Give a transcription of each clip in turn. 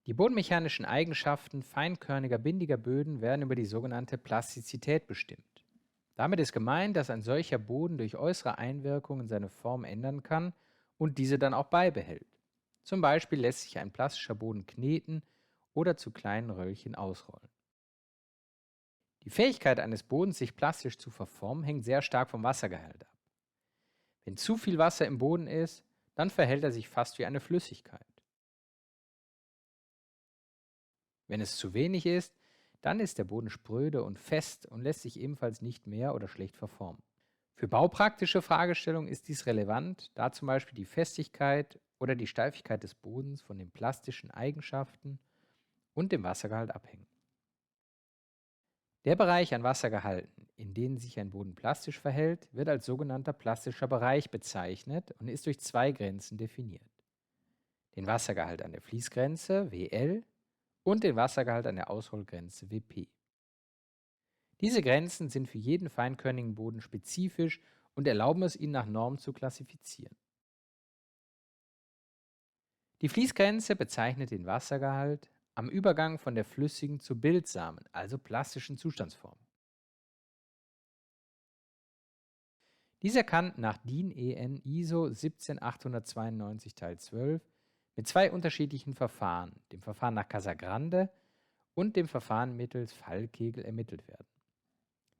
Die bodenmechanischen Eigenschaften feinkörniger, bindiger Böden werden über die sogenannte Plastizität bestimmt. Damit ist gemeint, dass ein solcher Boden durch äußere Einwirkungen seine Form ändern kann und diese dann auch beibehält. Zum Beispiel lässt sich ein plastischer Boden kneten oder zu kleinen Röllchen ausrollen. Die Fähigkeit eines Bodens, sich plastisch zu verformen, hängt sehr stark vom Wassergehalt ab. Wenn zu viel Wasser im Boden ist, dann verhält er sich fast wie eine Flüssigkeit. Wenn es zu wenig ist, dann ist der Boden spröde und fest und lässt sich ebenfalls nicht mehr oder schlecht verformen. Für baupraktische Fragestellungen ist dies relevant, da zum Beispiel die Festigkeit oder die Steifigkeit des Bodens von den plastischen Eigenschaften und dem Wassergehalt abhängen. Der Bereich an Wassergehalten, in dem sich ein Boden plastisch verhält, wird als sogenannter plastischer Bereich bezeichnet und ist durch zwei Grenzen definiert. Den Wassergehalt an der Fließgrenze WL und den Wassergehalt an der Ausrollgrenze WP. Diese Grenzen sind für jeden feinkörnigen Boden spezifisch und erlauben es, ihn nach Norm zu klassifizieren. Die Fließgrenze bezeichnet den Wassergehalt am Übergang von der flüssigen zur bildsamen, also plastischen Zustandsform. Dieser kann nach DIN EN ISO 17892 Teil 12 mit zwei unterschiedlichen Verfahren, dem Verfahren nach Casagrande und dem Verfahren mittels Fallkegel, ermittelt werden.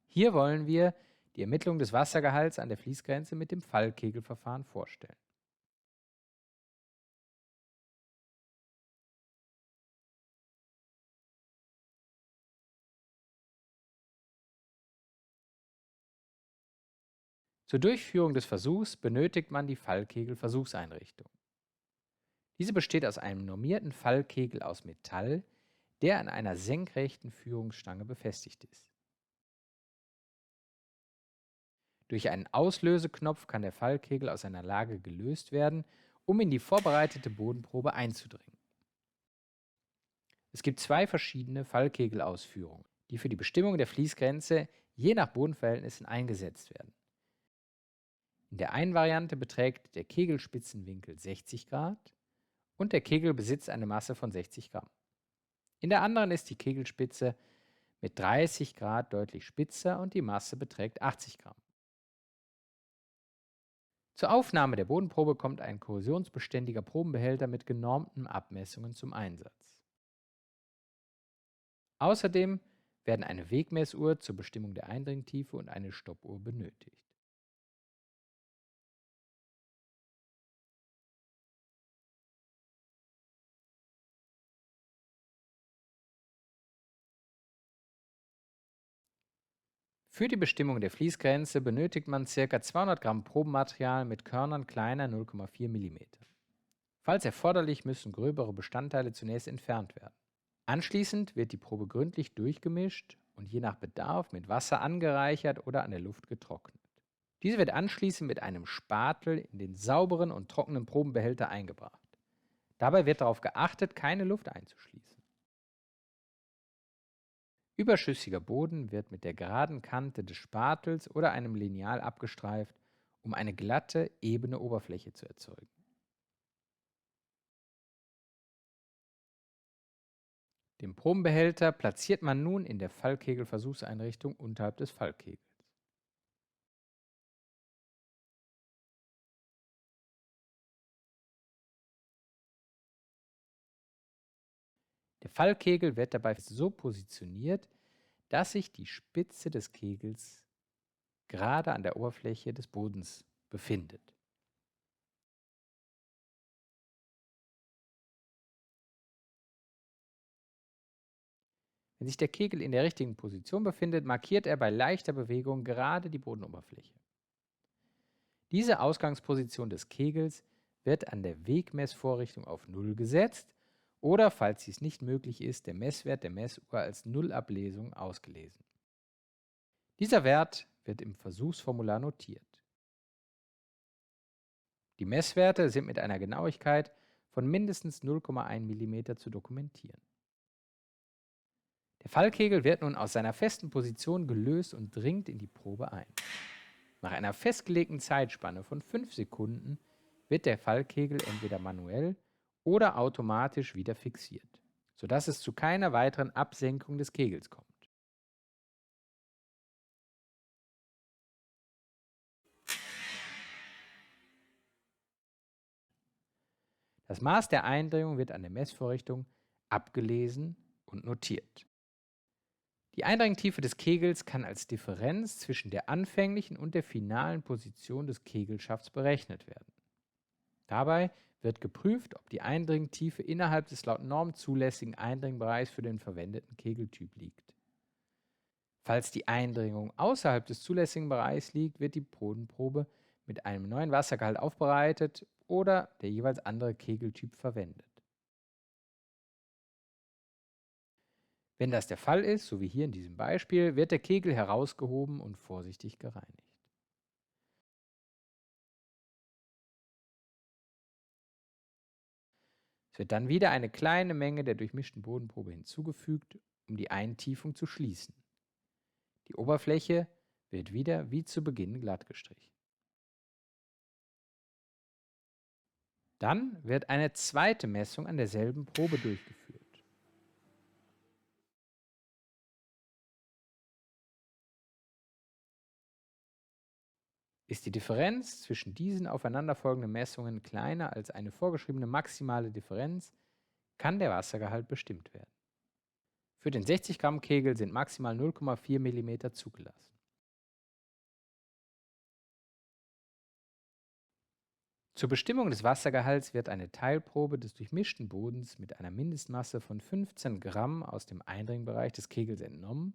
Hier wollen wir die Ermittlung des Wassergehalts an der Fließgrenze mit dem Fallkegelverfahren vorstellen. Zur Durchführung des Versuchs benötigt man die Fallkegel-Versuchseinrichtung. Diese besteht aus einem normierten Fallkegel aus Metall, der an einer senkrechten Führungsstange befestigt ist. Durch einen Auslöseknopf kann der Fallkegel aus seiner Lage gelöst werden, um in die vorbereitete Bodenprobe einzudringen. Es gibt zwei verschiedene Fallkegelausführungen, die für die Bestimmung der Fließgrenze je nach Bodenverhältnissen eingesetzt werden. In der einen Variante beträgt der Kegelspitzenwinkel 60 Grad und der Kegel besitzt eine Masse von 60 Gramm. In der anderen ist die Kegelspitze mit 30 Grad deutlich spitzer und die Masse beträgt 80 Gramm. Zur Aufnahme der Bodenprobe kommt ein korrosionsbeständiger Probenbehälter mit genormten Abmessungen zum Einsatz. Außerdem werden eine Wegmessuhr zur Bestimmung der Eindringtiefe und eine Stoppuhr benötigt. Für die Bestimmung der Fließgrenze benötigt man ca. 200 Gramm Probenmaterial mit Körnern kleiner 0,4 mm. Falls erforderlich, müssen gröbere Bestandteile zunächst entfernt werden. Anschließend wird die Probe gründlich durchgemischt und je nach Bedarf mit Wasser angereichert oder an der Luft getrocknet. Diese wird anschließend mit einem Spatel in den sauberen und trockenen Probenbehälter eingebracht. Dabei wird darauf geachtet, keine Luft einzuschließen. Überschüssiger Boden wird mit der geraden Kante des Spatels oder einem Lineal abgestreift, um eine glatte, ebene Oberfläche zu erzeugen. Den Probenbehälter platziert man nun in der Fallkegel-Versuchseinrichtung unterhalb des Fallkegels. Der Fallkegel wird dabei so positioniert, dass sich die Spitze des Kegels gerade an der Oberfläche des Bodens befindet. Wenn sich der Kegel in der richtigen Position befindet, markiert er bei leichter Bewegung gerade die Bodenoberfläche. Diese Ausgangsposition des Kegels wird an der Wegmessvorrichtung auf 0 gesetzt oder, falls dies nicht möglich ist, der Messwert der Messuhr als Nullablesung ausgelesen. Dieser Wert wird im Versuchsformular notiert. Die Messwerte sind mit einer Genauigkeit von mindestens 0,1 mm zu dokumentieren. Der Fallkegel wird nun aus seiner festen Position gelöst und dringt in die Probe ein. Nach einer festgelegten Zeitspanne von 5 Sekunden wird der Fallkegel entweder manuell oder automatisch wieder fixiert. sodass es zu keiner weiteren Absenkung des Kegels kommt. Das Maß der Eindringung wird an der Messvorrichtung abgelesen und notiert. Die Eindringtiefe des Kegels kann als Differenz zwischen der anfänglichen und der finalen Position des Kegelschafts berechnet werden. Dabei wird geprüft, ob die Eindringtiefe innerhalb des laut Norm zulässigen Eindringbereichs für den verwendeten Kegeltyp liegt. Falls die Eindringung außerhalb des zulässigen Bereichs liegt, wird die Bodenprobe mit einem neuen Wassergehalt aufbereitet oder der jeweils andere Kegeltyp verwendet. Wenn das der Fall ist, so wie hier in diesem Beispiel, wird der Kegel herausgehoben und vorsichtig gereinigt. Es wird dann wieder eine kleine Menge der durchmischten Bodenprobe hinzugefügt, um die Eintiefung zu schließen. Die Oberfläche wird wieder wie zu Beginn glatt gestrichen. Dann wird eine zweite Messung an derselben Probe durchgeführt. Ist die Differenz zwischen diesen aufeinanderfolgenden Messungen kleiner als eine vorgeschriebene maximale Differenz, kann der Wassergehalt bestimmt werden. Für den 60 Gramm Kegel sind maximal 0,4 mm zugelassen. Zur Bestimmung des Wassergehalts wird eine Teilprobe des durchmischten Bodens mit einer Mindestmasse von 15 Gramm aus dem Eindringbereich des Kegels entnommen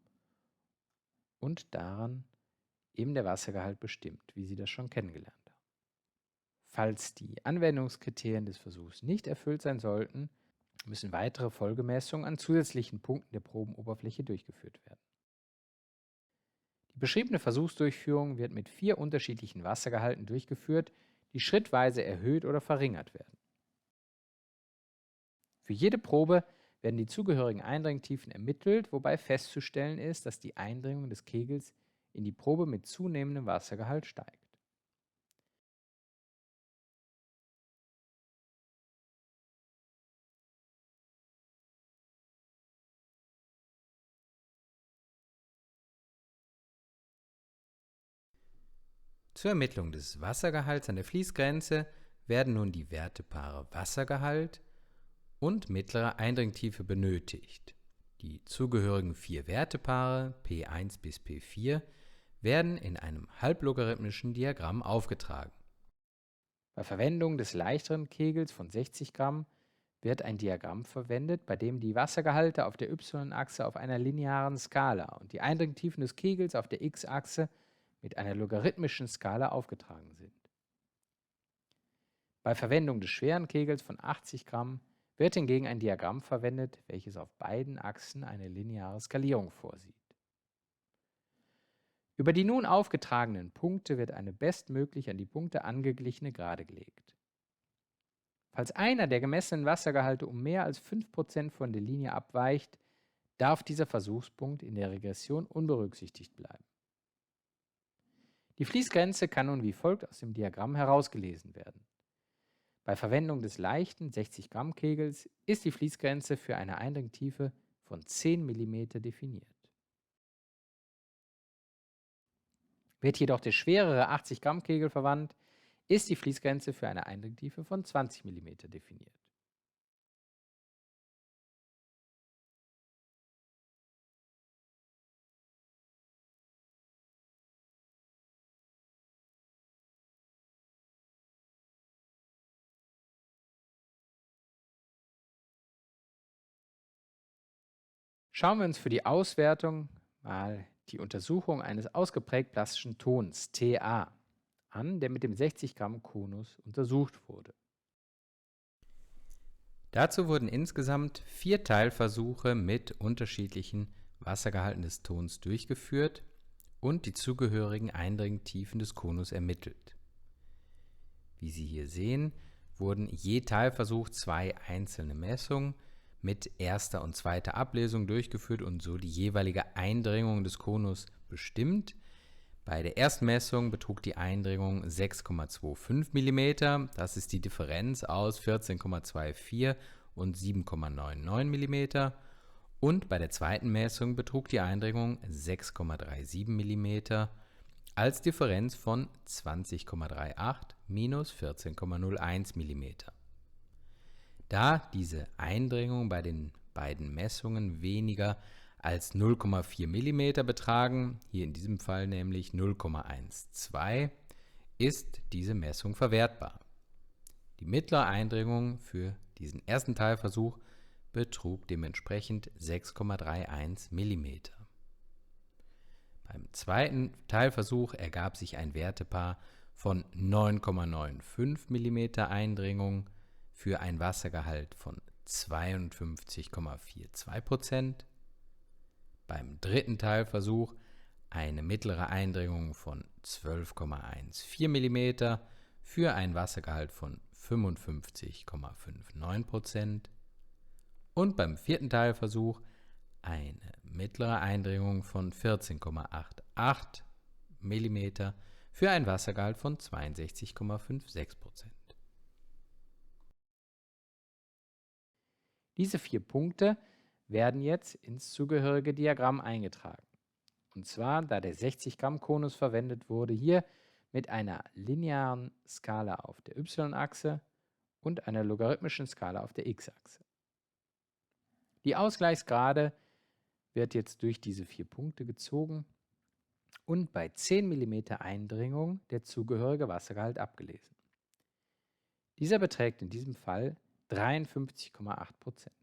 und daran eben der Wassergehalt bestimmt, wie Sie das schon kennengelernt haben. Falls die Anwendungskriterien des Versuchs nicht erfüllt sein sollten, müssen weitere Folgemessungen an zusätzlichen Punkten der Probenoberfläche durchgeführt werden. Die beschriebene Versuchsdurchführung wird mit 4 unterschiedlichen Wassergehalten durchgeführt, die schrittweise erhöht oder verringert werden. Für jede Probe werden die zugehörigen Eindringtiefen ermittelt, wobei festzustellen ist, dass die Eindringung des Kegels in die Probe mit zunehmendem Wassergehalt steigt. Zur Ermittlung des Wassergehalts an der Fließgrenze werden nun die Wertepaare Wassergehalt und mittlere Eindringtiefe benötigt. Die zugehörigen 4 Wertepaare P1 bis P4 werden in einem halblogarithmischen Diagramm aufgetragen. Bei Verwendung des leichteren Kegels von 60 Gramm wird ein Diagramm verwendet, bei dem die Wassergehalte auf der y-Achse auf einer linearen Skala und die Eindringtiefen des Kegels auf der x-Achse mit einer logarithmischen Skala aufgetragen sind. Bei Verwendung des schweren Kegels von 80 Gramm wird hingegen ein Diagramm verwendet, welches auf beiden Achsen eine lineare Skalierung vorsieht. Über die nun aufgetragenen Punkte wird eine bestmöglich an die Punkte angeglichene Gerade gelegt. Falls einer der gemessenen Wassergehalte um mehr als 5% von der Linie abweicht, darf dieser Versuchspunkt in der Regression unberücksichtigt bleiben. Die Fließgrenze kann nun wie folgt aus dem Diagramm herausgelesen werden. Bei Verwendung des leichten 60 Gramm Kegels ist die Fließgrenze für eine Eindringtiefe von 10 mm definiert. Wird jedoch der schwerere 80 Gramm Kegel verwandt, ist die Fließgrenze für eine Eindringtiefe von 20 mm definiert. Schauen wir uns für die Auswertung mal die Untersuchung eines ausgeprägt plastischen Tons, TA, an, der mit dem 60 Gramm Konus untersucht wurde. Dazu wurden insgesamt 4 Teilversuche mit unterschiedlichen Wassergehalten des Tons durchgeführt und die zugehörigen Eindringtiefen des Konus ermittelt. Wie Sie hier sehen, wurden je Teilversuch 2 einzelne Messungen mit erster und zweiter Ablesung durchgeführt und so die jeweilige Eindringung des Konus bestimmt. Bei der ersten Messung betrug die Eindringung 6,25 mm, das ist die Differenz aus 14,24 und 7,99 mm und bei der zweiten Messung betrug die Eindringung 6,37 mm als Differenz von 20,38 minus 14,01 mm. Da diese Eindringung bei den beiden Messungen weniger als 0,4 mm betragen, hier in diesem Fall nämlich 0,12, ist diese Messung verwertbar. Die mittlere Eindringung für diesen ersten Teilversuch betrug dementsprechend 6,31 mm. Beim zweiten Teilversuch ergab sich ein Wertepaar von 9,95 mm Eindringung für ein Wassergehalt von 52,42%. Beim dritten Teilversuch eine mittlere Eindringung von 12,14 mm für ein Wassergehalt von 55,59%. Und beim vierten Teilversuch eine mittlere Eindringung von 14,88 mm für ein Wassergehalt von 62,56%. Diese 4 Punkte werden jetzt ins zugehörige Diagramm eingetragen. Und zwar, da der 60 Gramm Konus verwendet wurde, hier mit einer linearen Skala auf der y-Achse und einer logarithmischen Skala auf der x-Achse. Die Ausgleichsgrade wird jetzt durch diese 4 Punkte gezogen und bei 10 mm Eindringung der zugehörige Wassergehalt abgelesen. Dieser beträgt in diesem Fall 53,8%.